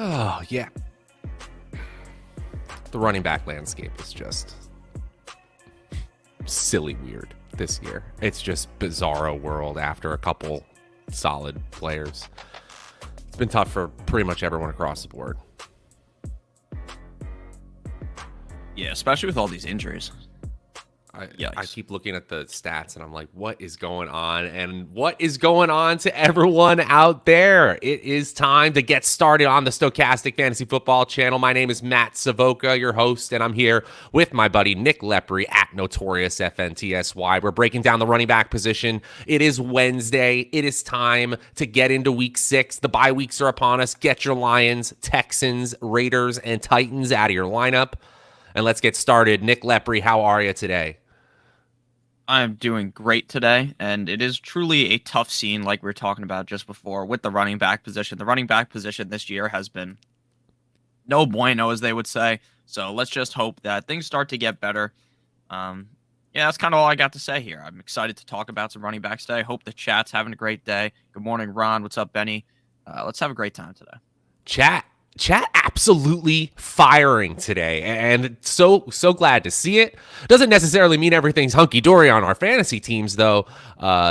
Oh, yeah. The running back landscape is just silly weird this year. It's just bizarro world after a couple solid players. It's been tough for pretty much everyone across the board. Yeah, especially with all these injuries. I keep looking at the stats and I'm like, what is going on? And what is going on to everyone out there? It is time to get started on the Stochastic Fantasy Football channel. My name is Matt Savoca, your host, and I'm here with my buddy Nick Lepri at Notorious FNTSY. We're breaking down the running back position. It is Wednesday. It is time to get into week 6. The bye weeks are upon us. Get your Lions, Texans, Raiders, and Titans out of your lineup. And let's get started. Nick Lepri, how are you today? I'm doing great today, and it is truly a tough scene like we were talking about just before with the running back position. The running back position this year has been no bueno, as they would say. So let's just hope that things start to get better. Yeah, that's kind of all I got to say here. I'm excited to talk about some running backs today. Hope the chat's having a great day. Good morning, Ron. What's up, Benny? Let's have a great time today. Chat absolutely firing today, and so glad to see it. Doesn't necessarily mean everything's hunky-dory on our fantasy teams, though.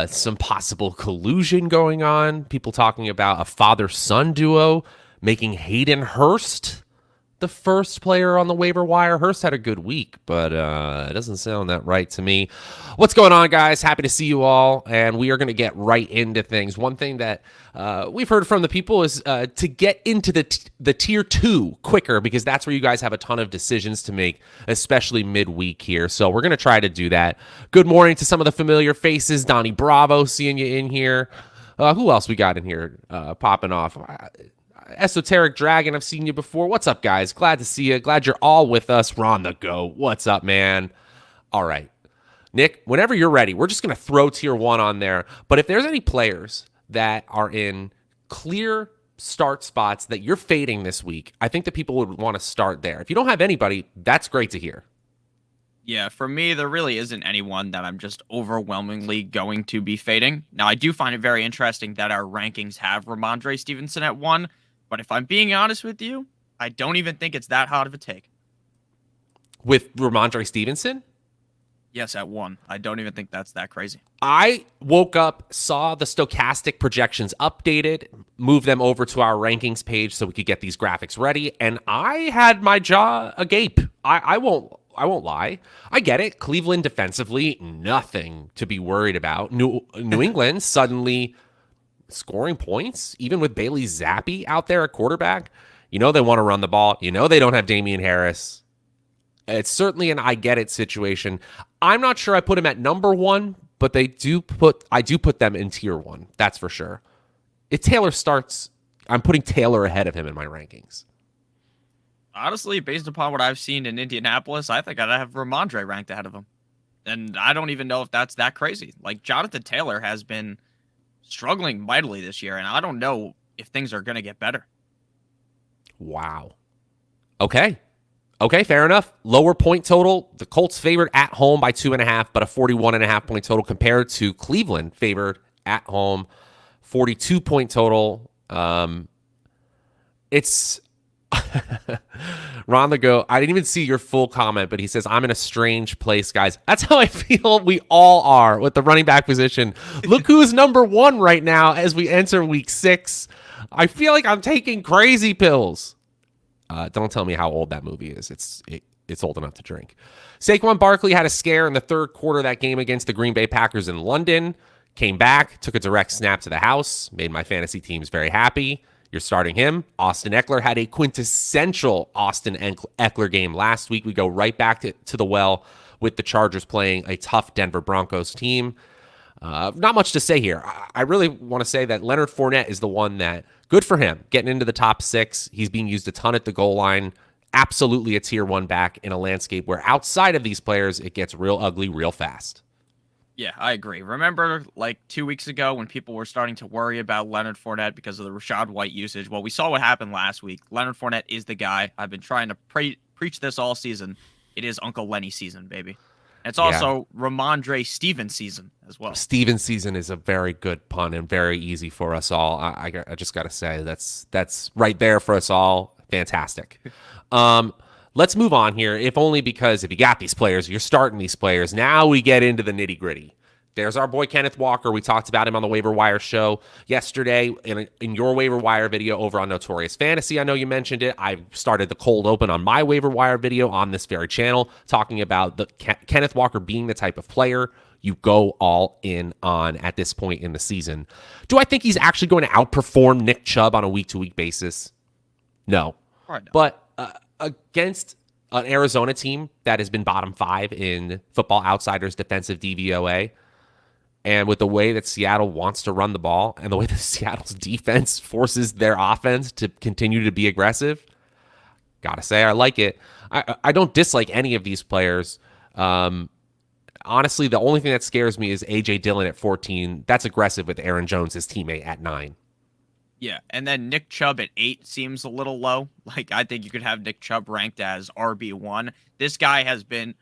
Some possible collusion going on. People talking about a father-son duo making Hayden Hurst the first player on the waiver wire. Hurst had a good week, but it doesn't sound that right to me. What's going on, guys? Happy to see you all, and we are going to get right into things. One thing that we've heard from the people is to get into the tier 2 quicker, because that's where you guys have a ton of decisions to make, especially midweek here. So we're going to try to do that. Good morning to some of the familiar faces. Donnie Bravo, seeing you in here. Who else we got in here popping off? Esoteric Dragon, I've seen you before. What's up, guys? Glad to see you. Glad you're all with us. Ron the Go. What's up, man? All right. Nick, whenever you're ready, we're just going to throw tier 1 on there. But if there's any players that are in clear start spots that you're fading this week, I think that people would want to start there. If you don't have anybody, that's great to hear. Yeah, for me, there really isn't anyone that I'm just overwhelmingly going to be fading. Now, I do find it very interesting that our rankings have Ramondre Stevenson at 1. But if I'm being honest with you, I don't even think it's that hot of a take. With Ramondre Stevenson? Yes, at 1. I don't even think that's that crazy. I woke up, saw the stochastic projections updated, moved them over to our rankings page so we could get these graphics ready, and I had my jaw agape. I won't lie. I get it. Cleveland defensively, nothing to be worried about. New England suddenly scoring points, even with Bailey Zappi out there at quarterback. You know they want to run the ball. You know they don't have Damian Harris. It's certainly an I get it situation. I'm not sure I put him at number 1, but I do put them in tier 1. That's for sure. If Taylor starts, I'm putting Taylor ahead of him in my rankings. Honestly, based upon what I've seen in Indianapolis, I think I'd have Ramondre ranked ahead of him. And I don't even know if that's that crazy. Like, Jonathan Taylor has been struggling mightily this year, and I don't know if things are going to get better. Wow. Okay, fair enough. Lower point total. The Colts favored at home by 2.5, but a 41.5 point total compared to Cleveland favored at home, 42 point total. It's Ron the Go. I didn't even see your full comment, but he says, I'm in a strange place, guys. That's how I feel we all are with the running back position. Look who's number 1 right now as we enter week 6. I feel like I'm taking crazy pills. Don't tell me how old that movie is. It's old enough to drink. Saquon Barkley had a scare in the third quarter of that game against the Green Bay Packers in London. Came back, took a direct snap to the house, made my fantasy teams very happy. You're starting him. Austin Eckler had a quintessential Austin Eckler game last week. We go right back to the well with the Chargers playing a tough Denver Broncos team. Not much to say here. I really want to say that Leonard Fournette is the one that, good for him, getting into the top 6. He's being used a ton at the goal line. Absolutely a tier 1 back in a landscape where outside of these players, it gets real ugly real fast. Yeah, I agree. Remember, like 2 weeks ago when people were starting to worry about Leonard Fournette because of the Rachaad White usage? Well, we saw what happened last week. Leonard Fournette is the guy. I've been trying to preach this all season. It is Uncle Lenny season, baby. It's also Ramondre Stevens season as well. Stevens season is a very good pun and very easy for us all. I just got to say that's right there for us all. Fantastic. Let's move on here, if only because if you got these players, you're starting these players. Now we get into the nitty gritty. There's our boy Kenneth Walker. We talked about him on the Waiver Wire show yesterday in your Waiver Wire video over on Notorious Fantasy. I know you mentioned it. I started the cold open on my Waiver Wire video on this very channel, talking about the Kenneth Walker being the type of player you go all in on at this point in the season. Do I think he's actually going to outperform Nick Chubb on a week-to-week basis? No. Right. But against an Arizona team that has been bottom 5 in Football Outsiders defensive DVOA, and with the way that Seattle wants to run the ball and the way that Seattle's defense forces their offense to continue to be aggressive, gotta say I like it. I don't dislike any of these players. Honestly, the only thing that scares me is A.J. Dillon at 14. That's aggressive with Aaron Jones, his teammate, at 9. Yeah, and then Nick Chubb at 8 seems a little low. Like, I think you could have Nick Chubb ranked as RB1. This guy has been,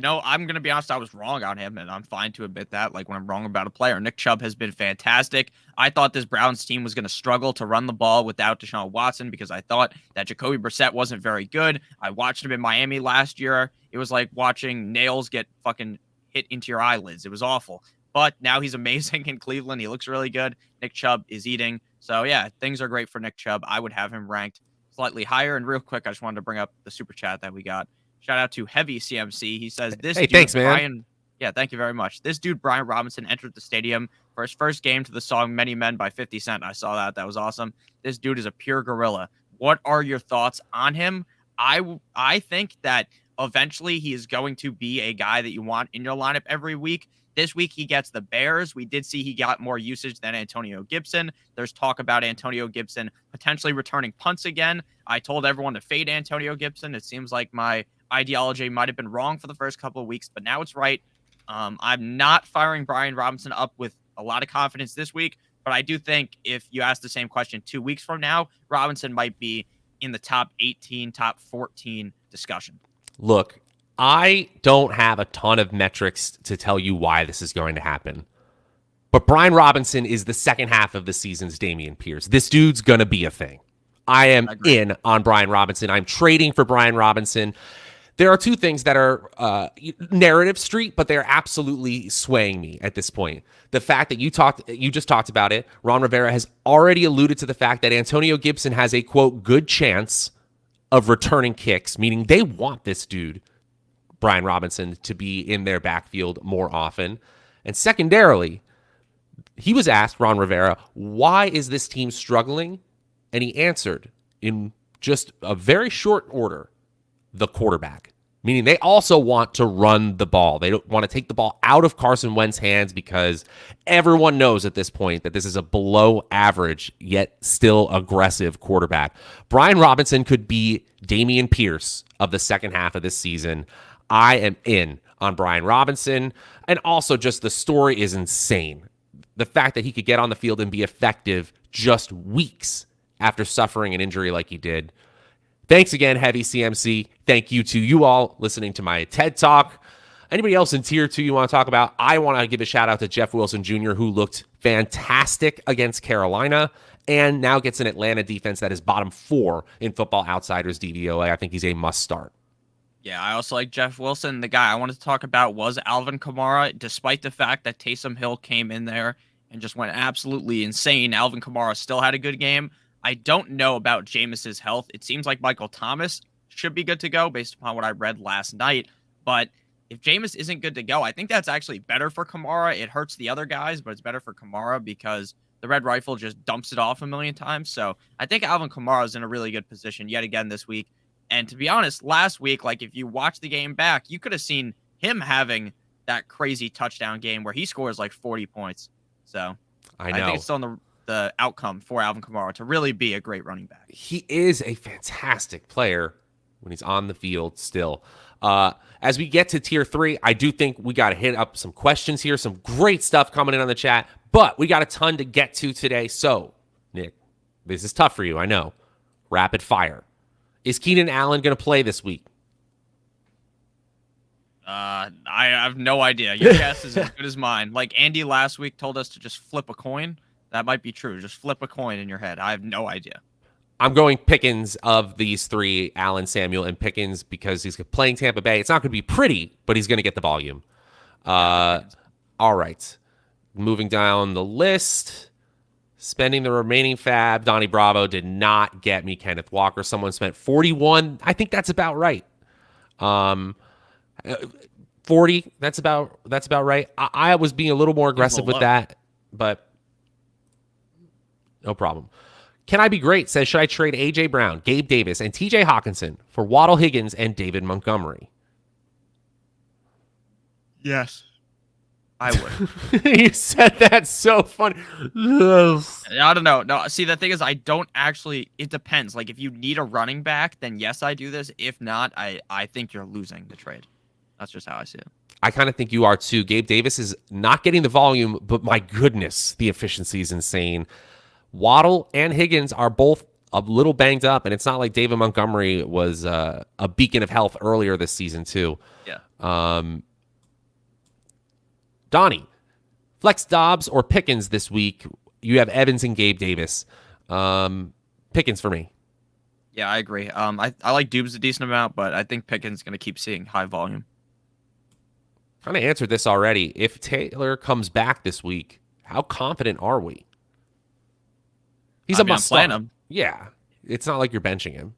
I'm going to be honest, I was wrong on him, and I'm fine to admit that, like, when I'm wrong about a player. Nick Chubb has been fantastic. I thought this Browns team was going to struggle to run the ball without Deshaun Watson because I thought that Jacoby Brissett wasn't very good. I watched him in Miami last year. It was like watching nails get fucking hit into your eyelids. It was awful. But now he's amazing in Cleveland. He looks really good. Nick Chubb is eating. So, yeah, things are great for Nick Chubb. I would have him ranked slightly higher. And real quick, I just wanted to bring up the super chat that we got. Shout out to Heavy CMC. He says, thanks, man. Yeah, thank you very much. This dude, Brian Robinson, entered the stadium for his first game to the song Many Men by 50 Cent. I saw that. That was awesome. This dude is a pure gorilla. What are your thoughts on him? I think that eventually he is going to be a guy that you want in your lineup every week. This week he gets the Bears. We did see he got more usage than Antonio Gibson. There's talk about Antonio Gibson potentially returning punts again. I told everyone to fade Antonio Gibson. It seems like my ideology might have been wrong for the first couple of weeks, but now it's right. I'm not firing Brian Robinson up with a lot of confidence this week, but I do think if you ask the same question 2 weeks from now, Robinson might be in the top 18, top 14 discussion. Look, I don't have a ton of metrics to tell you why this is going to happen. But Brian Robinson is the second half of the season's Dameon Pierce. This dude's going to be a thing. I am in on Brian Robinson. I'm trading for Brian Robinson. There are two things that are narrative street, but they're absolutely swaying me at this point. The fact that you just talked about it, Ron Rivera has already alluded to the fact that Antonio Gibson has a, quote, good chance of returning kicks, meaning they want this dude, Brian Robinson, to be in their backfield more often. And secondarily, he was asked, Ron Rivera, why is this team struggling? And he answered in just a very short order, the quarterback, meaning they also want to run the ball. They don't want to take the ball out of Carson Wentz's hands because everyone knows at this point that this is a below average yet still aggressive quarterback. Brian Robinson could be Dameon Pierce of the second half of this season. I am in on Brian Robinson, and also just the story is insane. The fact that he could get on the field and be effective just weeks after suffering an injury like he did. Thanks again, Heavy CMC. Thank you to you all listening to my TED Talk. Anybody else in Tier 2 you want to talk about? I want to give a shout out to Jeff Wilson Jr., who looked fantastic against Carolina and now gets an Atlanta defense that is bottom 4 in Football Outsiders DVOA. I think he's a must start. Yeah, I also like Jeff Wilson. The guy I wanted to talk about was Alvin Kamara. Despite the fact that Taysom Hill came in there and just went absolutely insane, Alvin Kamara still had a good game. I don't know about Jameis's health. It seems like Michael Thomas should be good to go based upon what I read last night. But if Jameis isn't good to go, I think that's actually better for Kamara. It hurts the other guys, but it's better for Kamara because the Red Rifle just dumps it off a million times. So I think Alvin Kamara is in a really good position yet again this week. And to be honest, last week, like if you watch the game back, you could have seen him having that crazy touchdown game where he scores like 40 points. So I think it's still on the outcome for Alvin Kamara to really be a great running back. He is a fantastic player when he's on the field still. As we get to Tier 3, I do think we got to hit up some questions here. Some great stuff coming in on the chat, but we got a ton to get to today. So, Nick, this is tough for you, I know. Rapid fire. Is Keenan Allen going to play this week? I have no idea. Your guess is as good as mine. Like Andy last week told us to just flip a coin. That might be true. Just flip a coin in your head. I have no idea. I'm going Pickens of these three, Allen, Samuel, and Pickens, because he's playing Tampa Bay. It's not going to be pretty, but he's going to get the volume. All right. Moving down the list. Spending the remaining fab. Donnie Bravo did not get me Kenneth Walker. Someone spent 41. I think that's about right. 40. That's about right. I was being a little more aggressive with that, but no problem. Can I be great? Says, should I trade A.J. Brown, Gabe Davis, and T.J. Hawkinson for Waddle Higgins and David Montgomery? Yes. I would. You said that so funny. I don't know. No, see, the thing is, I don't actually. It depends. Like, if you need a running back, then yes, I do this. If not, I think you're losing the trade. That's just how I see it. I kind of think you are too. Gabe Davis is not getting the volume, but my goodness, the efficiency is insane. Waddle and Higgins are both a little banged up, and it's not like David Montgomery was a beacon of health earlier this season too. Yeah. Donnie, flex Dobbs or Pickens this week? You have Evans and Gabe Davis. Pickens for me. Yeah, I agree. I like Dubes a decent amount, but I think Pickens is going to keep seeing high volume. Kind of answered this already. If Taylor comes back this week, how confident are we? He's a must start. Him. Yeah, it's not like you're benching him.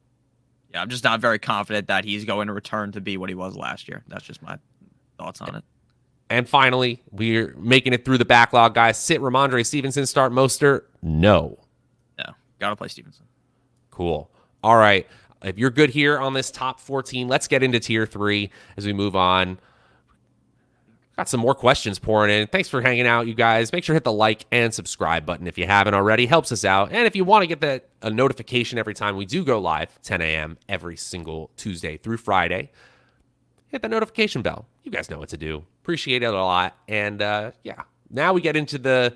Yeah, I'm just not very confident that he's going to return to be what he was last year. That's just my thoughts on it. And finally, we're making it through the backlog, guys. Sit Ramondre Stevenson, start Mostert? No. No, got to play Stevenson. Cool. All right. If you're good here on this top 14, let's get into tier 3 as we move on. Got some more questions pouring in. Thanks for hanging out, you guys. Make sure to hit the like and subscribe button if you haven't already. Helps us out. And if you want to get a notification every time we do go live, 10 a.m. every single Tuesday through Friday, hit the notification bell. You guys know what to do. Appreciate it a lot. And yeah, now we get into the,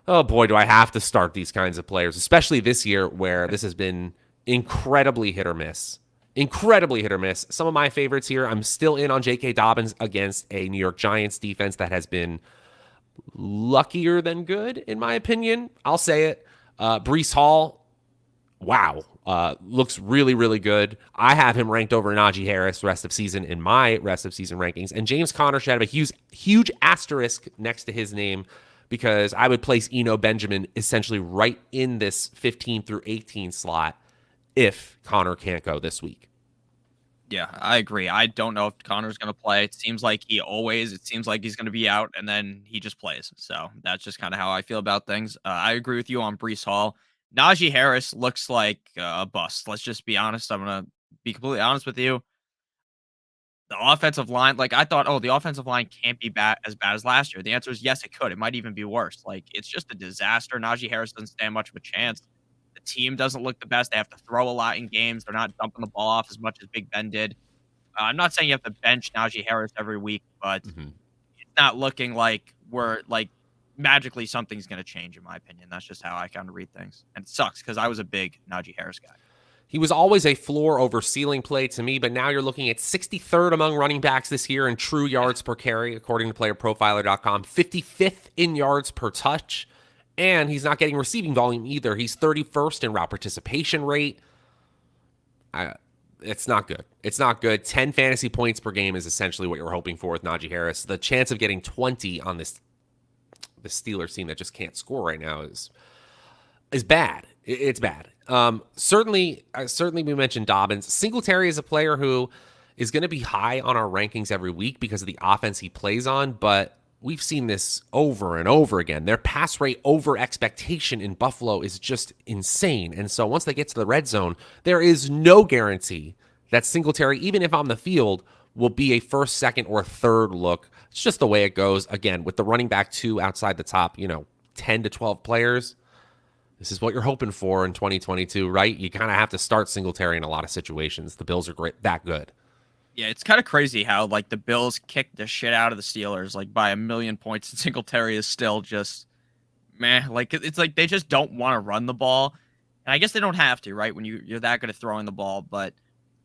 oh boy, do I have to start these kinds of players, especially this year where this has been incredibly hit or miss. Incredibly hit or miss. Some of my favorites here, I'm still in on J.K. Dobbins against a New York Giants defense that has been luckier than good, in my opinion. I'll say it. Breece Hall, wow, looks really, really good. I have him ranked over Najee Harris rest of season in my rest of season rankings. And James Conner should have a huge asterisk next to his name because I would place Eno Benjamin essentially right in this 15 through 18 slot if Connor can't go this week. Yeah, I agree. I don't know if Connor's going to play. It seems like he's going to be out, and then he just plays. So that's just kind of how I feel about things. I agree with you on Breece Hall. Najee Harris looks like a bust. Let's just be honest. I'm going to be completely honest with you. The offensive line, like I thought, the offensive line can't be as bad as last year. The answer is yes, it could. It might even be worse. Like, it's just a disaster. Najee Harris doesn't stand much of a chance. The team doesn't look the best. They have to throw a lot in games. They're not dumping the ball off as much as Big Ben did. I'm not saying you have to bench Najee Harris every week, but it's not looking like magically something's going to change, in my opinion. That's just how I kind of read things. And it sucks because I was a big Najee Harris guy. He was always a floor over ceiling play to me, but now you're looking at 63rd among running backs this year in true yards per carry, according to playerprofiler.com, 55th in yards per touch. And he's not getting receiving volume either. He's 31st in route participation rate. It's not good. It's not good. 10 fantasy points per game is essentially what you're hoping for with Najee Harris. The chance of getting 20 on the Steelers team that just can't score right now is bad. It's bad. Certainly we mentioned Dobbins. Singletary is a player who is going to be high on our rankings every week because of the offense he plays on, but we've seen this over and over again. Their pass rate over expectation in Buffalo is just insane. And so once they get to the red zone, there is no guarantee that Singletary, even if on the field, will be a first, second, or third look. It's just the way it goes. Again, with the running back 2 outside the top, 10 to 12 players, this is what you're hoping for in 2022, right? You kind of have to start Singletary in a lot of situations. The Bills are that good. Yeah, it's kind of crazy how the Bills kicked the shit out of the Steelers by 1,000,000 points, and Singletary is still just meh. It's like they just don't want to run the ball, and I guess they don't have to, right? When you're that good at throwing the ball, but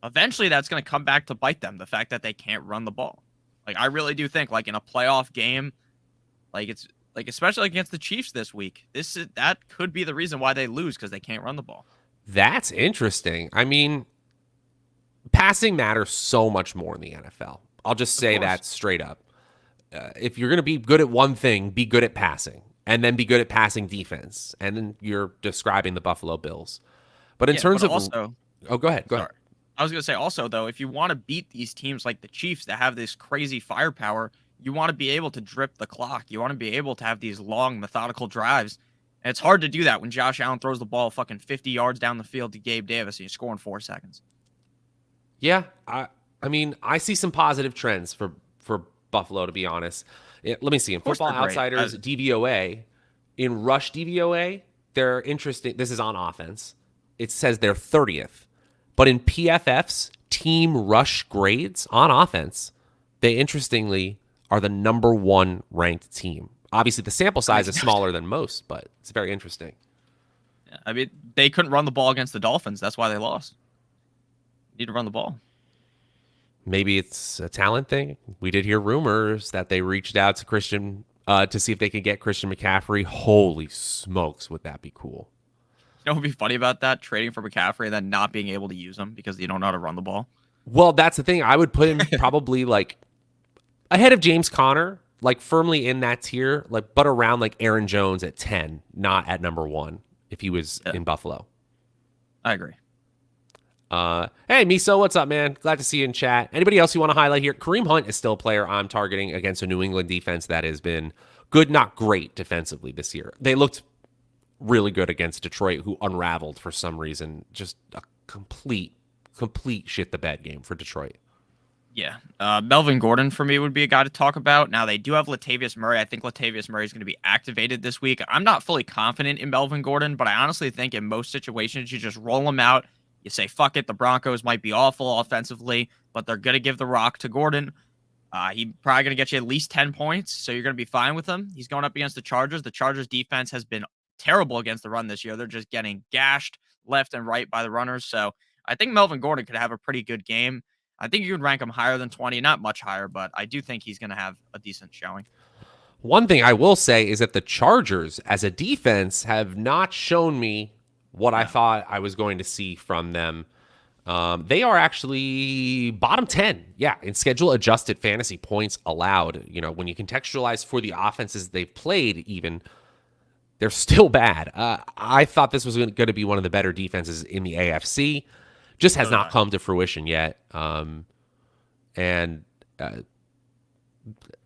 eventually that's going to come back to bite them. The fact that they can't run the ball. Like, I really do think, like, in a playoff game, like, it's like, especially against the Chiefs this week, that could be the reason why they lose, because they can't run the ball. That's interesting. I mean, passing matters so much more in the NFL. I'll just Of say course. that straight up. If you're going to be good at one thing, be good at passing, and then be good at passing defense. And then you're describing the Buffalo Bills. But in Yeah, terms but of, also, oh, go ahead, go ahead. sorry. I was gonna say also though, if you want to beat these teams like the Chiefs that have this crazy firepower, you want to be able to drip the clock. You want to be able to have these long, methodical drives. And it's hard to do that when Josh Allen throws the ball fucking 50 yards down the field to Gabe Davis and you score in 4 seconds. Yeah, I mean, I see some positive trends for Buffalo, to be honest. Let me see. In Of course Football they're great. Outsiders DVOA, in Rush DVOA, they're interesting. This is on offense. It says they're 30th. But in PFF's team rush grades on offense, they interestingly are the number one ranked team. Obviously, the sample size is smaller than most, but it's very interesting. I mean, they couldn't run the ball against the Dolphins. That's why they lost. Need to run the ball. Maybe it's a talent thing. We did hear rumors that they reached out to Christian to see if they could get Christian McCaffrey. Holy smokes, would that be cool? You know what would be funny about that? Trading for McCaffrey and then not being able to use him because you don't know how to run the ball. Well, that's the thing. I would put him probably like ahead of James Conner, like firmly in that tier, like but around like Aaron Jones at 10, not at number 1 if he was in Buffalo. I agree. Hey, Miso, what's up, man? Glad to see you in chat. Anybody else you want to highlight here? Kareem Hunt is still a player I'm targeting against a New England defense that has been good, not great defensively this year. They looked really good against Detroit, who unraveled for some reason. Just a complete shit the bed game for Detroit. Yeah. Melvin Gordon for me would be a guy to talk about. Now, they do have Latavius Murray. I think Latavius Murray is going to be activated this week. I'm not fully confident in Melvin Gordon, but I honestly think in most situations, you just roll him out. You say, fuck it, the Broncos might be awful offensively, but they're going to give the rock to Gordon. He's probably going to get you at least 10 points, so you're going to be fine with him. He's going up against the Chargers. The Chargers defense has been terrible against the run this year. They're just getting gashed left and right by the runners. So I think Melvin Gordon could have a pretty good game. I think you could rank him higher than 20, not much higher, but I do think he's going to have a decent showing. One thing I will say is that the Chargers as a defense have not shown me what I thought I was going to see from them. They are actually bottom 10, in schedule adjusted fantasy points allowed. You know, when you contextualize for the offenses they've played, even they're still bad. I thought this was going to be one of the better defenses in the AFC. Just has not come to fruition yet. And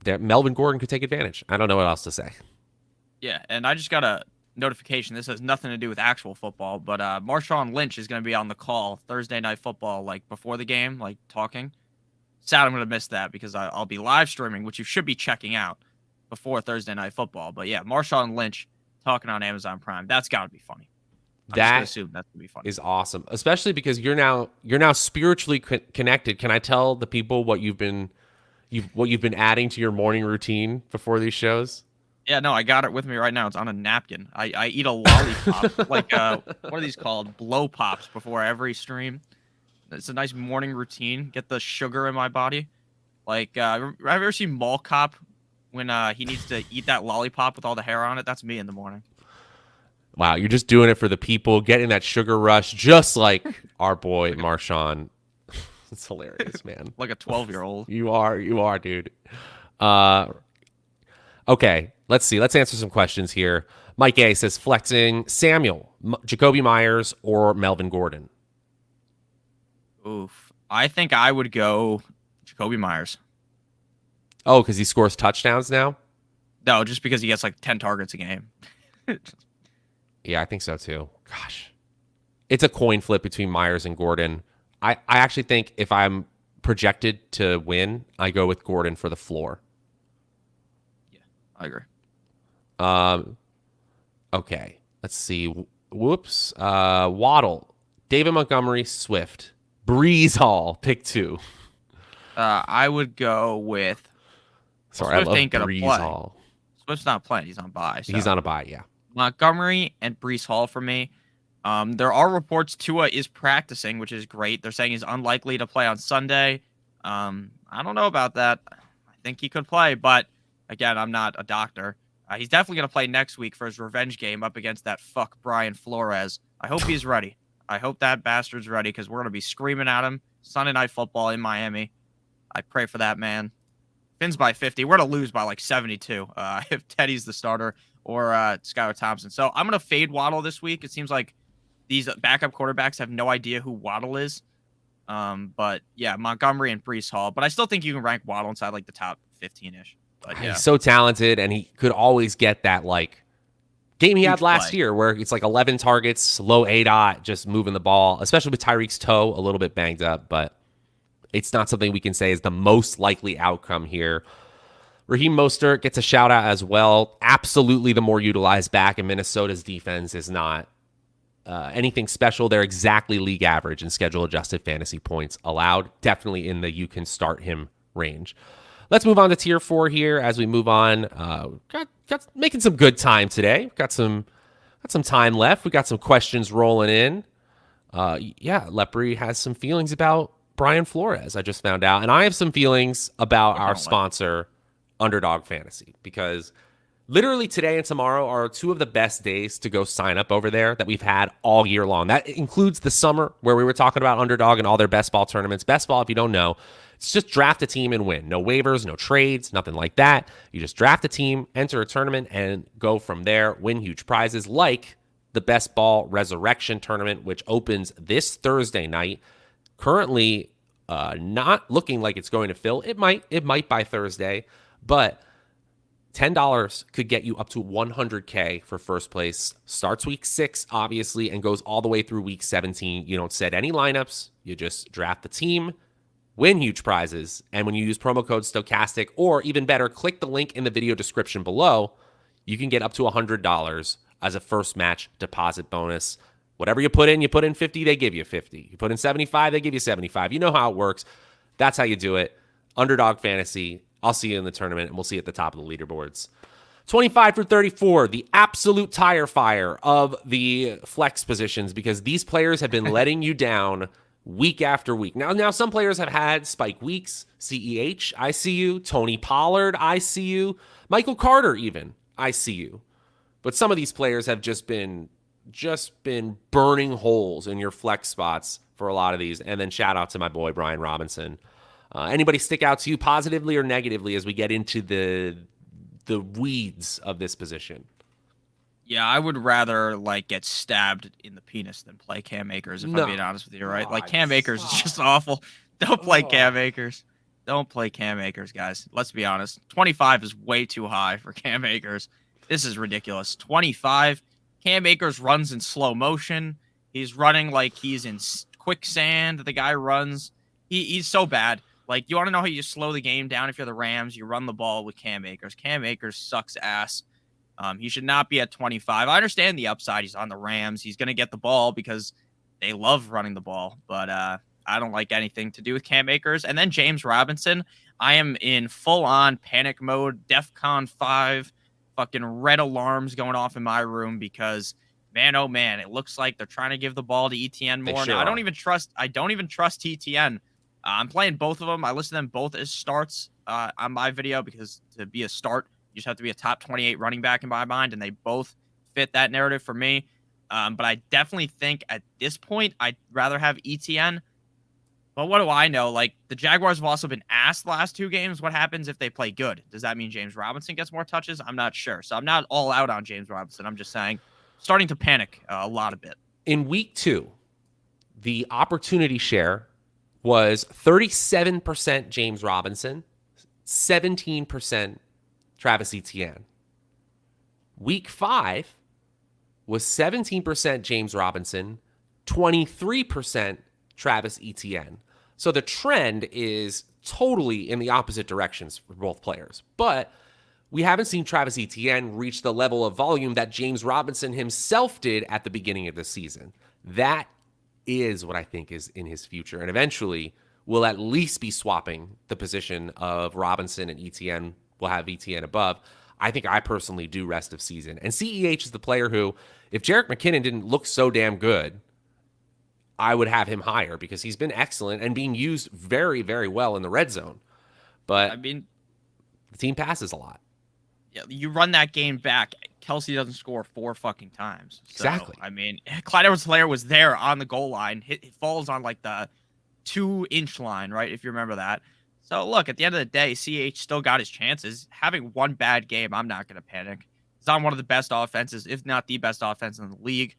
Melvin Gordon could take advantage. I don't know what else to say. Yeah, and I just got a notification. This has nothing to do with actual football, but Marshawn Lynch is going to be on the call Thursday Night Football, like before the game, like talking. Sad I'm going to miss that because I'll be live streaming, which you should be checking out before Thursday Night Football. But yeah, Marshawn Lynch talking on Amazon Prime. That's got to be funny. I'm just gonna assume that's going to be funny. Is awesome, especially because you're now spiritually connected. Can I tell the people what you've been adding to your morning routine before these shows? Yeah, no, I got it with me right now. It's on a napkin. I eat a lollipop, like what are these called? Blow pops before every stream. It's a nice morning routine. Get the sugar in my body. Like, have you ever seen Mall Cop when he needs to eat that lollipop with all the hair on it? That's me in the morning. Wow, you're just doing it for the people, getting that sugar rush, just like our boy Marshawn. It's hilarious, man. Like a 12-year-old. You are, dude. Okay, let's see. Let's answer some questions here. Mike A says flexing Samuel, Jacoby Myers, or Melvin Gordon. Oof. I think I would go Jacoby Myers. Oh, because he scores touchdowns now? No, just because he gets like 10 targets a game. Yeah, I think so too. Gosh. It's a coin flip between Myers and Gordon. I actually think if I'm projected to win, I go with Gordon for the floor. Yeah, I agree. Okay, let's see. Whoops. Waddle, David Montgomery, Swift, Breeze Hall, pick 2. I would go with. Sorry, Swift I love ain't gonna Breeze play. Hall. Swift's not playing. He's on bye. So. He's on a bye, yeah. Montgomery and Breece Hall for me. There are reports Tua is practicing, which is great. They're saying he's unlikely to play on Sunday. I don't know about that. I think he could play, but again, I'm not a doctor. He's definitely going to play next week for his revenge game up against that fuck Brian Flores. I hope he's ready. I hope that bastard's ready because we're going to be screaming at him Sunday Night Football in Miami. I pray for that man. Fins by 50. We're going to lose by like 72 if Teddy's the starter or Skylar Thompson. So I'm going to fade Waddle this week. It seems like these backup quarterbacks have no idea who Waddle is. But yeah, Montgomery and Brees Hall. But I still think you can rank Waddle inside like the top 15-ish. But yeah. He's so talented, and he could always get that like game he Huge had last play. year where it's like 11 targets, low ADOT, just moving the ball, especially with Tyreek's toe a little bit banged up, but it's not something we can say is the most likely outcome here. Raheem Mostert gets a shout out as well. Absolutely the more utilized back, and Minnesota's defense is not anything special. They're exactly league average in schedule adjusted fantasy points allowed. Definitely in the you can start him range. Let's move on to tier 4 here as we move on. Got making some good time today. Got some time left. We got some questions rolling in. Lepri has some feelings about Brian Flores, I just found out. And I have some feelings about our sponsor, Underdog Fantasy, because literally today and tomorrow are two of the best days to go sign up over there that we've had all year long. That includes the summer where we were talking about Underdog and all their best ball tournaments. Best ball, if you don't know, it's just draft a team and win. No waivers, no trades, nothing like that. You just draft a team, enter a tournament, and go from there, win huge prizes like the Best Ball Resurrection Tournament, which opens this Thursday night. Currently not looking like it's going to fill. It might by Thursday, but $10 could get you up to $100K for first place. Starts week 6, obviously, and goes all the way through week 17. You don't set any lineups. You just draft the team, win huge prizes, and when you use promo code Stochastic, or even better, click the link in the video description below, you can get up to $100 as a first match deposit bonus. Whatever you put in 50, they give you 50. You put in 75, they give you 75. You know how it works. That's how you do it. Underdog Fantasy. I'll see you in the tournament, and we'll see you at the top of the leaderboards. 25 through 34, the absolute tire fire of the flex positions, because these players have been letting you down week after week. Now some players have had spike weeks. CEH, I see you. Tony Pollard, I see you. Michael Carter, even, I see you. But some of these players have just been burning holes in your flex spots for a lot of these. And then shout out to my boy Brian Robinson. Anybody stick out to you positively or negatively as we get into the weeds of this position? Yeah, I would rather like get stabbed in the penis than play Cam Akers, if I'm being honest with you, right? Like Cam Akers is just awful. Don't play Cam Akers. Don't play Cam Akers, guys. Let's be honest. 25 is way too high for Cam Akers. This is ridiculous. 25. Cam Akers runs in slow motion. He's running like he's in quicksand. The guy runs. He's so bad. Like, you want to know how you slow the game down if you're the Rams? You run the ball with Cam Akers. Cam Akers sucks ass. He should not be at 25. I understand the upside. He's on the Rams. He's going to get the ball because they love running the ball. But I don't like anything to do with Cam Akers. And then James Robinson. I am in full-on panic mode, DEFCON 5, fucking red alarms going off in my room because, man, oh, man, it looks like they're trying to give the ball to ETN more. Sure now, I don't even trust ETN. I'm playing both of them. I list them both as starts on my video because to be a start, you just have to be a top 28 running back in my mind, and they both fit that narrative for me. But I definitely think at this point, I'd rather have ETN. But what do I know? Like, the Jaguars have also been asked the last 2 games. What happens if they play good? Does that mean James Robinson gets more touches? I'm not sure. So I'm not all out on James Robinson. I'm just saying, starting to panic a lot a bit. In week 2, the opportunity share was 37% James Robinson, 17% Travis Etienne. Week 5 was 17% James Robinson, 23% Travis Etienne. So the trend is totally in the opposite directions for both players. But we haven't seen Travis Etienne reach the level of volume that James Robinson himself did at the beginning of the season. That is what I think is in his future. And eventually we'll at least be swapping the position of Robinson and Etienne. We'll have Etienne above. I think I personally do rest of season. And CEH is the player who, if Jerick McKinnon didn't look so damn good, I would have him higher because he's been excellent and being used very, very well in the red zone. But I mean, The team passes a lot. Yeah, you run that game back, Kelsey doesn't score 4 fucking times. So, Exactly. I mean, Clyde Edwards-Helaire was there on the goal line. It falls on like the 2-inch line, right? If you remember that. So look, at the end of the day, CH still got his chances. Having one bad game, I'm not going to panic. He's on one of the best offenses, if not the best offense in the league.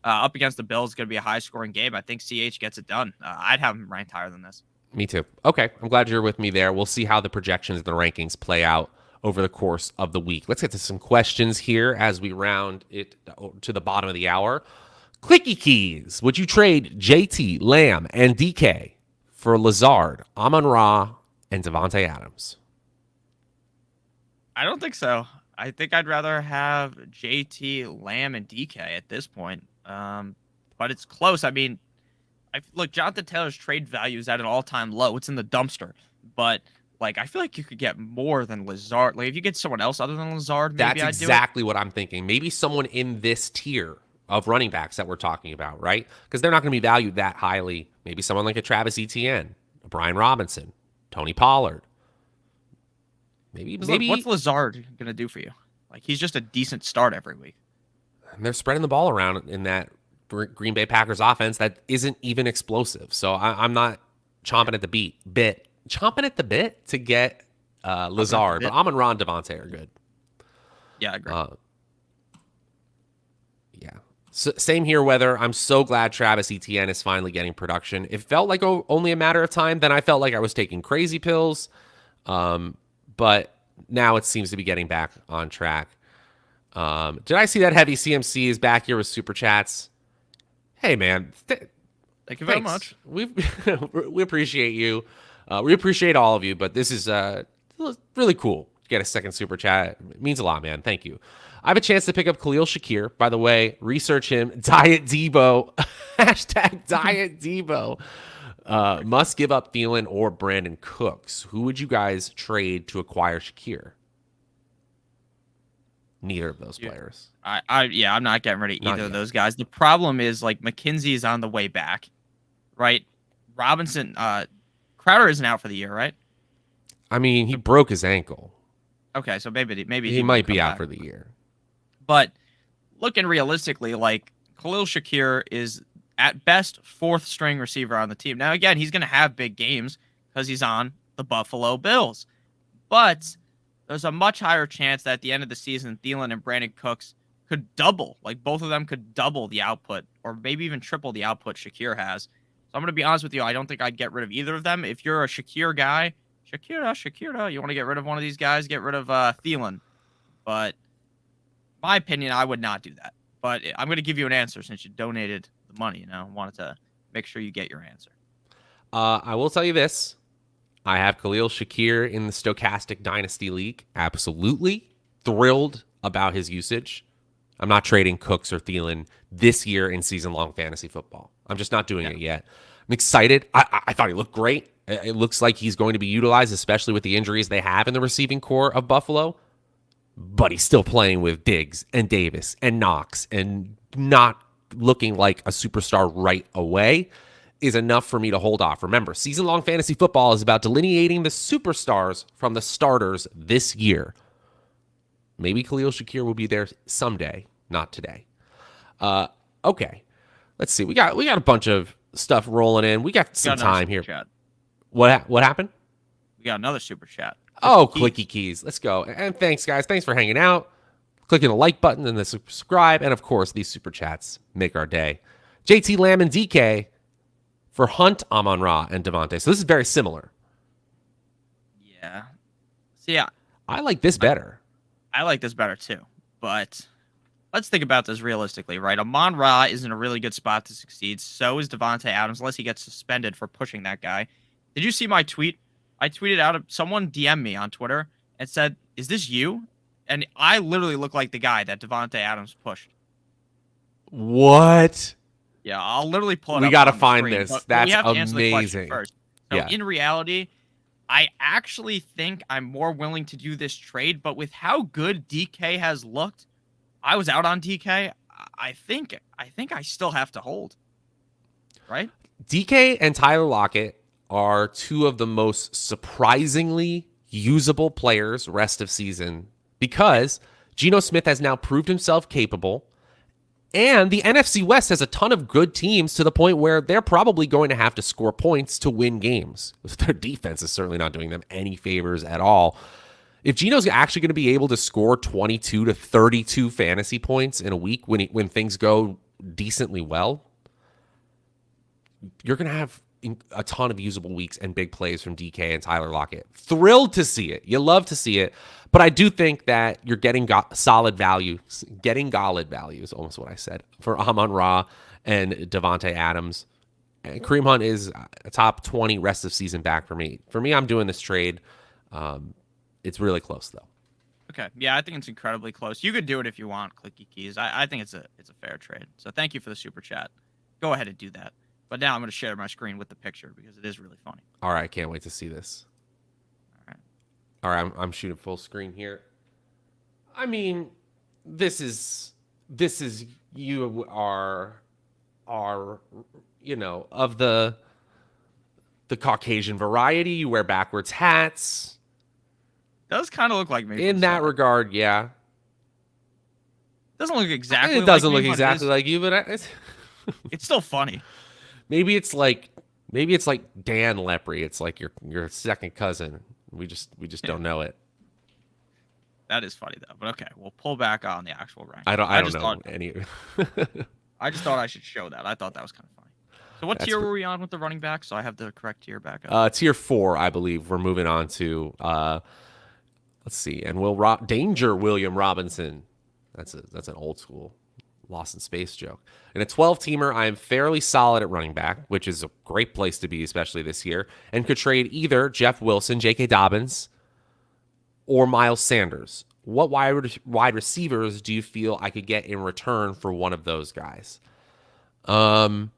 Up against the Bills is going to be a high-scoring game. I think CH gets it done. I'd have him ranked higher than this. Me too. Okay, I'm glad you're with me there. We'll see how the projections and the rankings play out over the course of the week. Let's get to some questions here as we round it to the bottom of the hour. Clicky keys. Would you trade JT, Lamb, and DK for Lazard, Amon-Ra, and Devontae Adams? I don't think so. I think I'd rather have JT, Lamb, and DK at this point. But it's close. I mean, look, Jonathan Taylor's trade value is at an all-time low. It's in the dumpster. But like, I feel like you could get more than Lazard. Like, if you get someone else other than Lazard, maybe That's exactly what I'm thinking. Maybe someone in this tier of running backs that we're talking about, right? Because they're not going to be valued that highly. Maybe someone like a Travis Etienne, a Brian Robinson, Tony Pollard. Maybe what's Lazard going to do for you? Like, he's just a decent start every week. And they're spreading the ball around in that Green Bay Packers offense that isn't even explosive. So I'm not chomping at the bit to get Lazard. But Amon-Ra and Devontae are good. Yeah, I agree. Yeah. So, same here, Weather. I'm so glad Travis Etienne is finally getting production. It felt like only a matter of time. Then I felt like I was taking crazy pills. But now it seems to be getting back on track. Did I see that Heavy CMC is back here with Super Chats? Hey, man. Thank you very much. We appreciate you. We appreciate all of you, but this is really cool to get a second Super Chat. It means a lot, man. Thank you. I have a chance to pick up Khalil Shakir. By the way, research him. Diet Debo. Hashtag Diet Debo. Must give up Thielen or Brandon Cooks. Who would you guys trade to acquire Shakir? Neither of those players. I'm not getting rid of either of those guys. The problem is, like, McKinsey is on the way back, right? Robinson, Crowder isn't out for the year, right? I mean, he broke his ankle. Okay, so maybe he might be out for the year. But looking realistically, like, Khalil Shakir is at best 4th string receiver on the team. Now, again, he's going to have big games because he's on the Buffalo Bills. But there's a much higher chance that at the end of the season, Thielen and Brandon Cooks could double. Like, both of them could double the output or maybe even triple the output Shakir has. So I'm going to be honest with you. I don't think I'd get rid of either of them. If you're a Shakir guy, Shakira, you want to get rid of one of these guys, get rid of Thielen. But my opinion, I would not do that. But I'm going to give you an answer since you donated the money. I wanted to make sure you get your answer. I will tell you this. I have Khalil Shakir in the Stochastic Dynasty League. Absolutely thrilled about his usage. I'm not trading Cooks or Thielen this year in season-long fantasy football. I'm just not doing it yet. I'm excited. I thought he looked great. It looks like he's going to be utilized, especially with the injuries they have in the receiving core of Buffalo. But he's still playing with Diggs and Davis and Knox and not looking like a superstar right away is enough for me to hold off. Remember, season-long fantasy football is about delineating the superstars from the starters this year. Maybe Khalil Shakir will be there someday, not today. Okay, let's see. We got a bunch of stuff rolling in. We got some time here. Chat. What happened? We got another super chat. Clicky keys. Let's go. And thanks, guys. Thanks for hanging out. Clicking the like button and the subscribe. And, of course, these super chats make our day. JT, Lamb, and DK for Hunt, Amon-Ra, and Devontae. So this is very similar. Yeah. So, yeah. I like this better. I like this better, too. But let's think about this realistically, right? Amon-Ra is in a really good spot to succeed. So is Devontae Adams, unless he gets suspended for pushing that guy. Did you see my tweet? I tweeted out, someone DM'd me on Twitter and said, "Is this you?" And I literally look like the guy that Devontae Adams pushed. What? Yeah, I'll literally pull it up. We got to find this. That's we have to answer the question amazing. first. So in reality, I actually think I'm more willing to do this trade, but with how good DK has looked, I was out on DK. I think I still have to hold. Right? DK and Tyler Lockett are two of the most surprisingly usable players rest of season because Geno Smith has now proved himself capable. And the NFC West has a ton of good teams to the point where they're probably going to have to score points to win games. Their defense is certainly not doing them any favors at all. If Geno's actually going to be able to score 22 to 32 fantasy points in a week when things go decently well, you're going to have a ton of usable weeks and big plays from DK and Tyler Lockett. Thrilled to see it. You love to see it. But I do think that you're getting solid value, is almost what I said, for Amon-Ra and Devontae Adams. And Kareem Hunt is a top 20 rest of season back for me. For me, I'm doing this trade. It's really close, though. Okay. Yeah, I think it's incredibly close. You could do it if you want, Clicky Keys. I think it's a fair trade. So thank you for the super chat. Go ahead and do that. But now I'm going to share my screen with the picture because it is really funny. All right, I can't wait to see this. All right, I'm shooting full screen here. I mean, this is you are of the Caucasian variety. You wear backwards hats. Does kind of look like me in that regard, yeah. Doesn't look exactly. It doesn't look exactly like you, but it's still funny. Maybe it's like Dan Lepri. It's like your second cousin. We just don't know it. That is funny though. But okay, we'll pull back on the actual rank. I don't know any. I just thought I should show that. I thought that was kind of funny. So what tier were we on with the running back? So I have the correct tier back up. Tier 4, I believe. We're moving on to let's see. And Danger William Robinson. That's an old school Lost in Space joke. In a 12-teamer, I am fairly solid at running back, which is a great place to be, especially this year, and could trade either Jeff Wilson, J.K. Dobbins, or Miles Sanders. What wide receivers do you feel I could get in return for one of those guys? Someone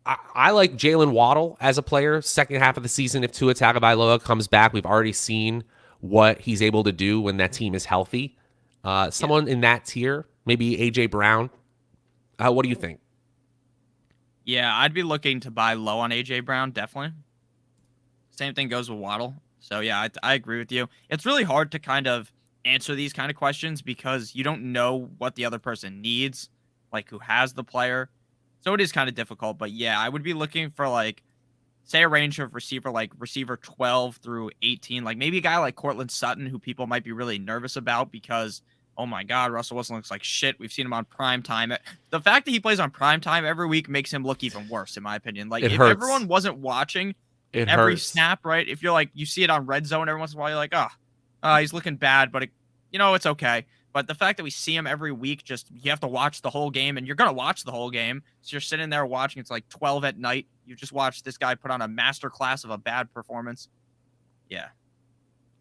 I like Jalen Waddle as a player. Second half of the season, if Tua Tagovailoa comes back, we've already seen what he's able to do when that team is healthy. Someone in that tier, maybe AJ Brown. What do you think? Yeah, I'd be looking to buy low on AJ Brown, definitely. Same thing goes with Waddle. So yeah, I agree with you. It's really hard to kind of answer these kind of questions because you don't know what the other person needs, like who has the player. So it is kind of difficult. But yeah, I would be looking for say a range of receiver 12 through 18, like maybe a guy like Cortland Sutton, who people might be really nervous about because, oh my God, Russell Wilson looks like shit. We've seen him on prime time. The fact that he plays on prime time every week makes him look even worse, in my opinion. Like, if everyone wasn't watching every snap, right? If you're you see it on red zone every once in a while, you're like, he's looking bad, but it's okay. But the fact that we see him every week, you have to watch the whole game, and you're going to watch the whole game. So you're sitting there watching. It's 12 at night. You just watched this guy put on a master class of a bad performance. Yeah.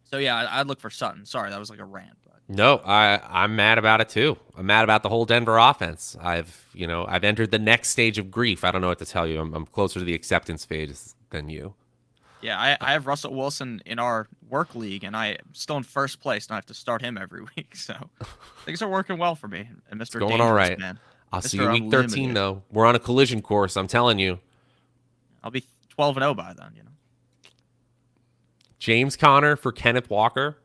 So, yeah, I'd look for Sutton. Sorry, that was like a rant. But. No, I'm mad about it, too. I'm mad about the whole Denver offense. I've entered the next stage of grief. I don't know what to tell you. I'm closer to the acceptance phase than you. Yeah, I have Russell Wilson in our work league, and I'm still in first place, and I have to start him every week. So things are working well for me. And Mr. It's going all right. Man. I'll see you week 13, though. We're on a collision course. I'm telling you. I'll be 12-0 by then. James Conner for Kenneth Walker.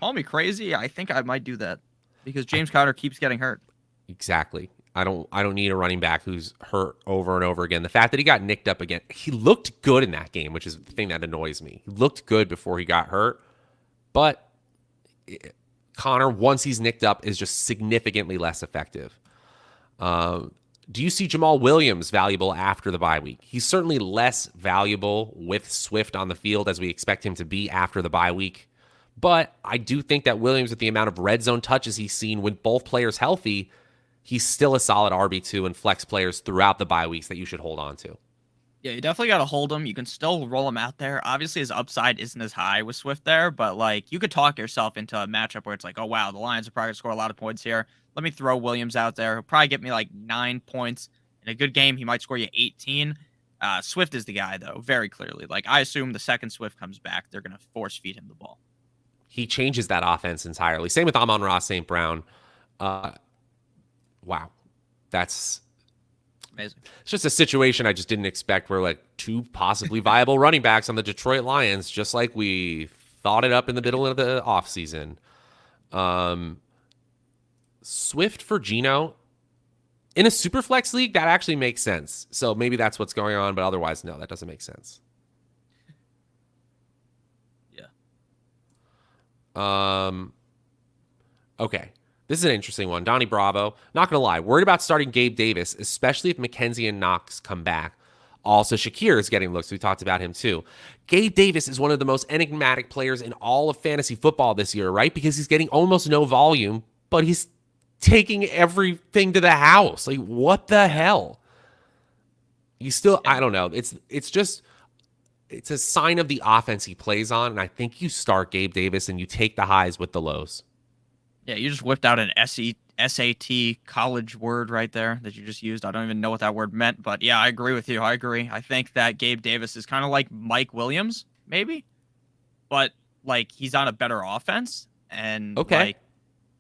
Call me crazy. I think I might do that because James Conner keeps getting hurt. Exactly. I don't need a running back who's hurt over and over again. The fact that he got nicked up again, he looked good in that game, which is the thing that annoys me. He looked good before he got hurt, but Connor, once he's nicked up, is just significantly less effective. Do you see Jamal Williams valuable after the bye week? He's certainly less valuable with Swift on the field as we expect him to be after the bye week. But I do think that Williams, with the amount of red zone touches he's seen with both players healthy, he's still a solid RB2 and flex players throughout the bye weeks that you should hold on to. Yeah, you definitely got to hold him. You can still roll him out there. Obviously, his upside isn't as high with Swift there, but you could talk yourself into a matchup where it's oh, wow, the Lions are probably going to score a lot of points here. Let me throw Williams out there. He'll probably get me 9 points. In a good game, he might score you 18. Swift is the guy, though, very clearly. I assume the second Swift comes back, they're going to force feed him the ball. He changes that offense entirely. Same with Amon-Ra St. Brown. Wow. That's Amazing. It's just a situation I just didn't expect where like two possibly viable running backs on the Detroit Lions, just like we thought it up in the middle of the offseason. Swift for Geno. In a super flex league, that actually makes sense. So maybe that's what's going on, but otherwise, no, that doesn't make sense. Yeah. Okay. This is an interesting one. Donnie Bravo. Not going to lie. Worried about starting Gabe Davis, especially if McKenzie and Knox come back. Also, Shakir is getting looks. We talked about him too. Gabe Davis is one of the most enigmatic players in all of fantasy football this year, right? Because he's getting almost no volume, but he's taking everything to the house. Like, what the hell? You still, I don't know. It's just, it's a sign of the offense he plays on. And I think you start Gabe Davis and you take the highs with the lows. Yeah, you just whipped out an SAT college word right there that you just used. I don't even know what that word meant, but yeah, I agree with you. I agree. I think that Gabe Davis is kind of like Mike Williams, maybe, but like he's on a better offense. And like,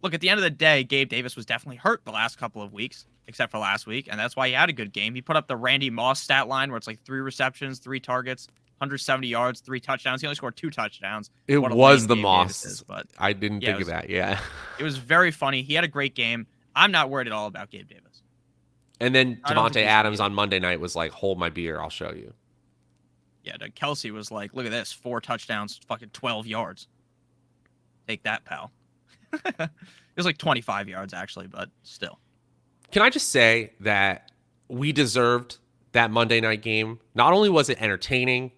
look, at the end of the day, Gabe Davis was definitely hurt the last couple of weeks, except for last week, and that's why he had a good game. He put up the Randy Moss stat line where it's like 3 receptions, 3 targets, 170 yards, 3 touchdowns. He only scored 2 touchdowns. It was the Moss. But I didn't think of that. Yeah. It was very funny. He had a great game. I'm not worried at all about Gabe Davis. And then Devontae Adams on Monday night was like, hold my beer. I'll show you. Yeah. Kelsey was like, look at this. 4 touchdowns, fucking 12 yards. Take that, pal. It was like 25 yards, actually, but still. Can I just say that we deserved that Monday night game? Not only was it entertaining,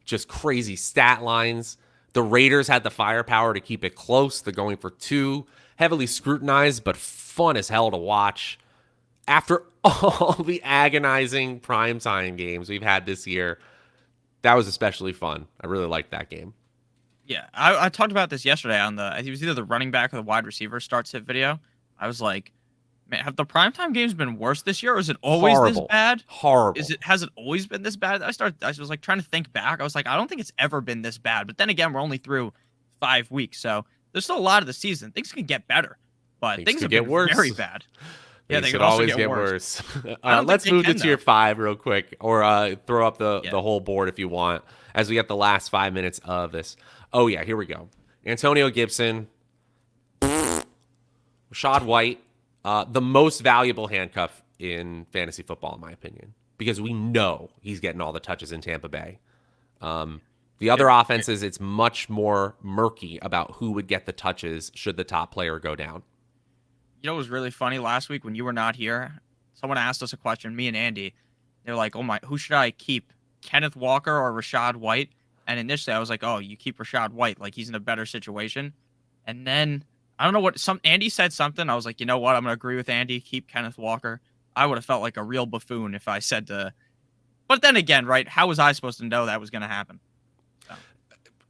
just crazy stat lines. The Raiders had the firepower to keep it close. They're going for 2, heavily scrutinized, but fun as hell to watch. After all the agonizing primetime games we've had this year, that was especially fun. I really liked that game. Yeah, I talked about this yesterday on it was either the running back or the wide receiver start sit video. I was like, man, have the primetime games been worse this year, or is it always this bad? Horrible. Has it always been this bad? I was like trying to think back. I was like, I don't think it's ever been this bad. But then again, we're only through 5 weeks, so there's still a lot of the season. Things can get better, but things have been worse. Very bad. Yeah, they could always get worse. Let's move to tier 5 real quick, or throw up the whole board if you want, as we get the last 5 minutes of this. Oh yeah, here we go. Antonio Gibson, Rashad White, the most valuable handcuff in fantasy football, in my opinion, because we know he's getting all the touches in Tampa Bay. The other offenses, it's much more murky about who would get the touches should the top player go down. You know what was really funny last week when you were not here? Someone asked us a question, me and Andy. They're like, oh my, who should I keep? Kenneth Walker or Rashad White? And initially I was like, oh, you keep Rashad White. Like, he's in a better situation. And then, I don't know what, Andy said something. I was like, you know what? I'm going to agree with Andy. Keep Kenneth Walker. I would have felt like a real buffoon if I said to... But then again, right? How was I supposed to know that was going to happen? So.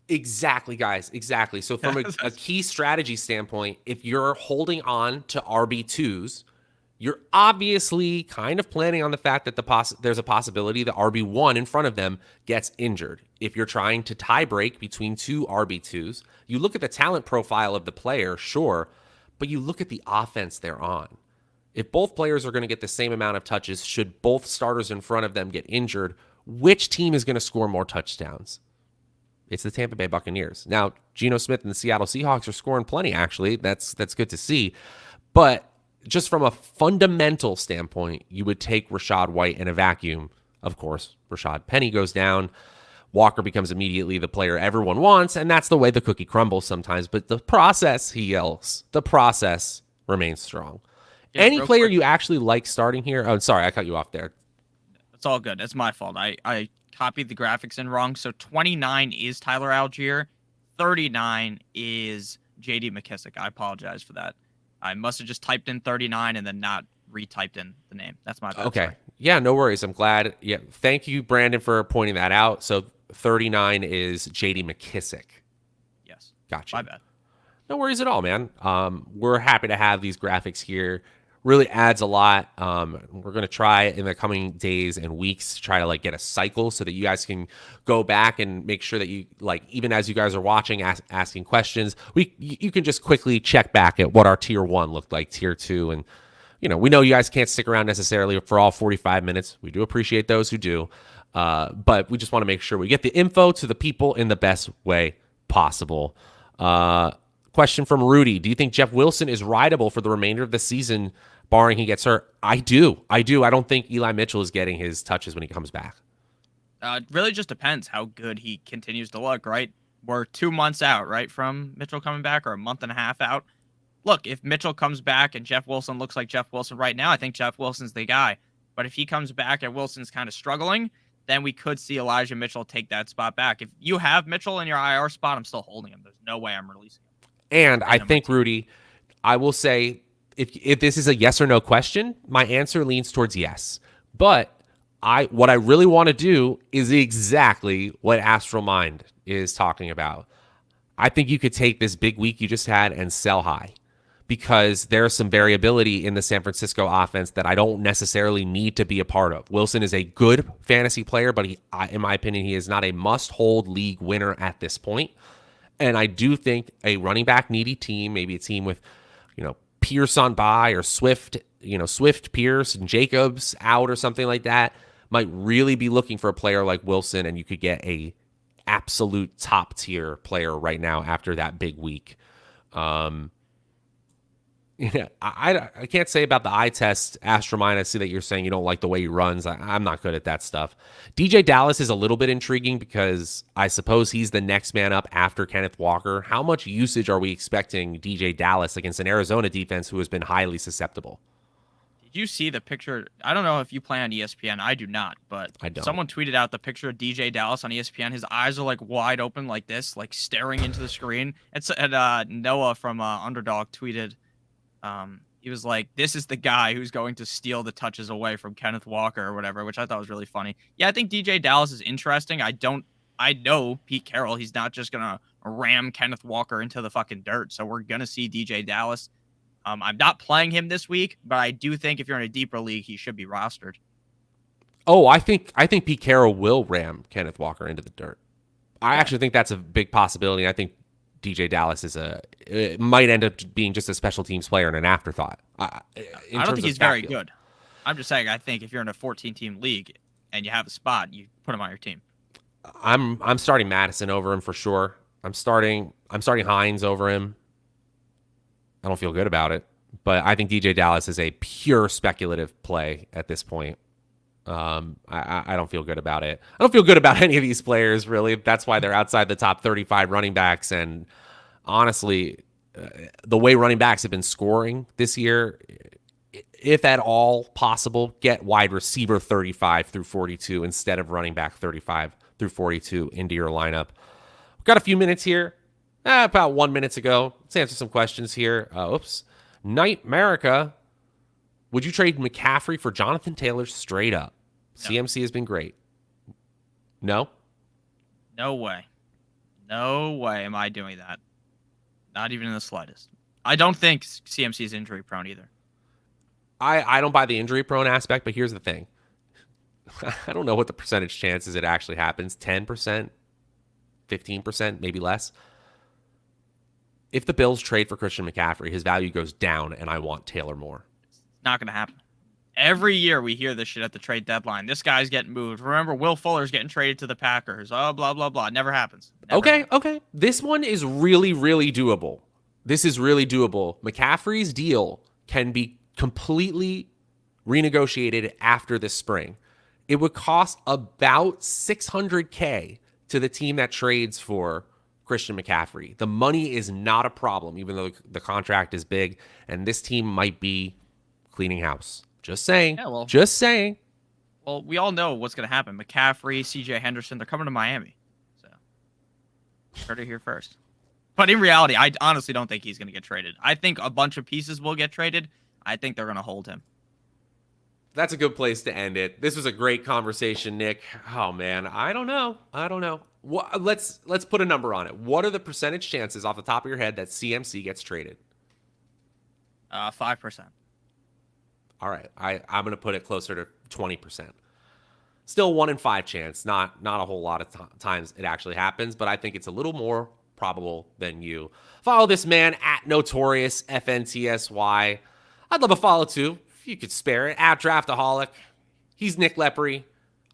Exactly, guys. Exactly. So from a key strategy standpoint, if you're holding on to RB2s, you're obviously kind of planning on the fact that there's a possibility the RB1 in front of them gets injured. If you're trying to tie break between 2 RB2s, you look at the talent profile of the player, sure, but you look at the offense they're on. If both players are going to get the same amount of touches, should both starters in front of them get injured, which team is going to score more touchdowns? It's the Tampa Bay Buccaneers. Now, Geno Smith and the Seattle Seahawks are scoring plenty, actually. That's good to see. But just from a fundamental standpoint, you would take Rashad White in a vacuum. Of course, Rashad Penny goes down. Walker becomes immediately the player everyone wants, and that's the way the cookie crumbles sometimes. But the process, he yells, the process remains strong. Yeah, any player you actually like starting here? Oh, sorry, I cut you off there. It's all good. It's my fault. I copied the graphics in wrong. So 29 is Tyler Algier. 39 is J.D. McKissick. I apologize for that. I must have just typed in 39 and then not retyped in the name. That's my bad. Okay. Sorry. Yeah, no worries. I'm glad. Yeah. Thank you, Brandon, for pointing that out. So 39 is J.D. McKissick. Yes. Gotcha. My bad. No worries at all, man. We're happy to have these graphics here. Really adds a lot. We're going to try in the coming days and weeks to try to like get a cycle so that you guys can go back and make sure that you like, even as you guys are watching, asking questions, you can just quickly check back at what our tier 1 looked like, tier 2, and we know you guys can't stick around necessarily for all 45 minutes. We do appreciate those who do. But we just want to make sure we get the info to the people in the best way possible. Question from Rudy. Do you think Jeff Wilson is rideable for the remainder of the season, barring he gets hurt? I do. I don't think Eli Mitchell is getting his touches when he comes back. It really just depends how good he continues to look, right? We're 2 months out, right, from Mitchell coming back, or a month and a half out. Look, if Mitchell comes back and Jeff Wilson looks like Jeff Wilson right now, I think Jeff Wilson's the guy. But if he comes back and Wilson's kind of struggling, then we could see Elijah Mitchell take that spot back. If you have Mitchell in your IR spot, I'm still holding him. There's no way I'm releasing him. And I think, Rudy, I will say, if this is a yes or no question, my answer leans towards yes. But what I really want to do is exactly what Astral Mind is talking about. I think you could take this big week you just had and sell high, because there's some variability in the San Francisco offense that I don't necessarily need to be a part of. Wilson is a good fantasy player, but in my opinion, he is not a must-hold league winner at this point. And I do think a running back needy team, maybe a team with, Pierce on bye, or Swift, Pierce and Jacobs out or something like that, might really be looking for a player like Wilson, and you could get a absolute top tier player right now after that big week. I can't say about the eye test, Astromine. I see that you're saying you don't like the way he runs. I'm not good at that stuff. DJ Dallas is a little bit intriguing because I suppose he's the next man up after Kenneth Walker. How much usage are we expecting DJ Dallas against an Arizona defense who has been highly susceptible? Did you see the picture? I don't know if you play on ESPN. I do not, but I don't. Someone tweeted out the picture of DJ Dallas on ESPN. His eyes are like wide open like this, like staring into the screen. And Noah from Underdog tweeted, he was like, this is the guy who's going to steal the touches away from Kenneth Walker or whatever, which I thought was really funny. Yeah, I think DJ Dallas is interesting. I know Pete Carroll. He's not just going to ram Kenneth Walker into the fucking dirt. So we're going to see DJ Dallas. I'm not playing him this week, but I do think if you're in a deeper league, he should be rostered. Oh, I think Pete Carroll will ram Kenneth Walker into the dirt. I actually think that's a big possibility. I think DJ Dallas it might end up being just a special teams player and an afterthought. I don't think he's very good. I'm just saying, I think if you're in a 14-team league and you have a spot, you put him on your team. I'm starting Madison over him for sure. I'm starting Hines over him. I don't feel good about it, but I think DJ Dallas is a pure speculative play at this point. I don't feel good about it. I don't feel good about any of these players, really. That's why they're outside the top 35 running backs. And honestly, the way running backs have been scoring this year, if at all possible, get wide receiver 35 through 42 instead of running back 35 through 42 into your lineup. We've got a few minutes here. About 1 minute to go. Let's answer some questions here. Night America. Would you trade McCaffrey for Jonathan Taylor straight up? No. CMC has been great. No? No way. No way am I doing that. Not even in the slightest. I don't think CMC is injury prone either. I don't buy the injury prone aspect, but here's the thing. I don't know what the percentage chances it actually happens. 10%, 15%, maybe less. If the Bills trade for Christian McCaffrey, his value goes down, and I want Taylor more. It's not going to happen. Every year we hear this shit at the trade deadline. This guy's getting moved. Remember, Will Fuller's getting traded to the Packers. Oh, blah, blah, blah. It never happens. Okay. This one is really, really doable. This is really doable. McCaffrey's deal can be completely renegotiated after this spring. It would cost about $600K to the team that trades for Christian McCaffrey. The money is not a problem, even though the contract is big, and this team might be cleaning house. Just saying. Yeah, just saying. Well, we all know what's going to happen. McCaffrey, CJ Henderson, they're coming to Miami. So, heard it here first. But in reality, I honestly don't think he's going to get traded. I think a bunch of pieces will get traded. I think they're going to hold him. That's a good place to end it. This was a great conversation, Nick. Oh, man. I don't know. Let's put a number on it. What are the percentage chances off the top of your head that CMC gets traded? 5%. All right. I'm going to put it closer to 20%. Still 1 in 5 chance. Not a whole lot of times it actually happens, but I think it's a little more probable than you. Follow this man at Notorious FNTSY. I'd love a follow too. if you could spare it, at Draftaholic. He's Nick Lepri.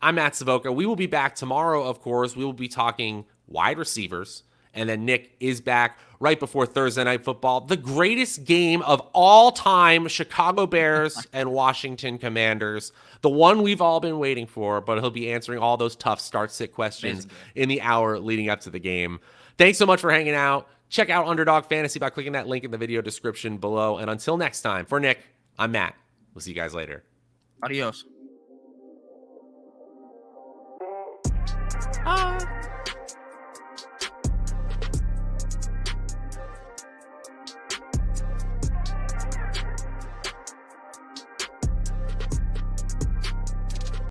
I'm Matt Savoca. We will be back tomorrow, of course. We will be talking wide receivers. And then Nick is back right before Thursday Night Football. The greatest game of all time, Chicago Bears and Washington Commanders. The one we've all been waiting for, but he'll be answering all those tough start-sit questions in the hour leading up to the game. Thanks so much for hanging out. Check out Underdog Fantasy by clicking that link in the video description below. And until next time, for Nick, I'm Matt. We'll see you guys later. Adios.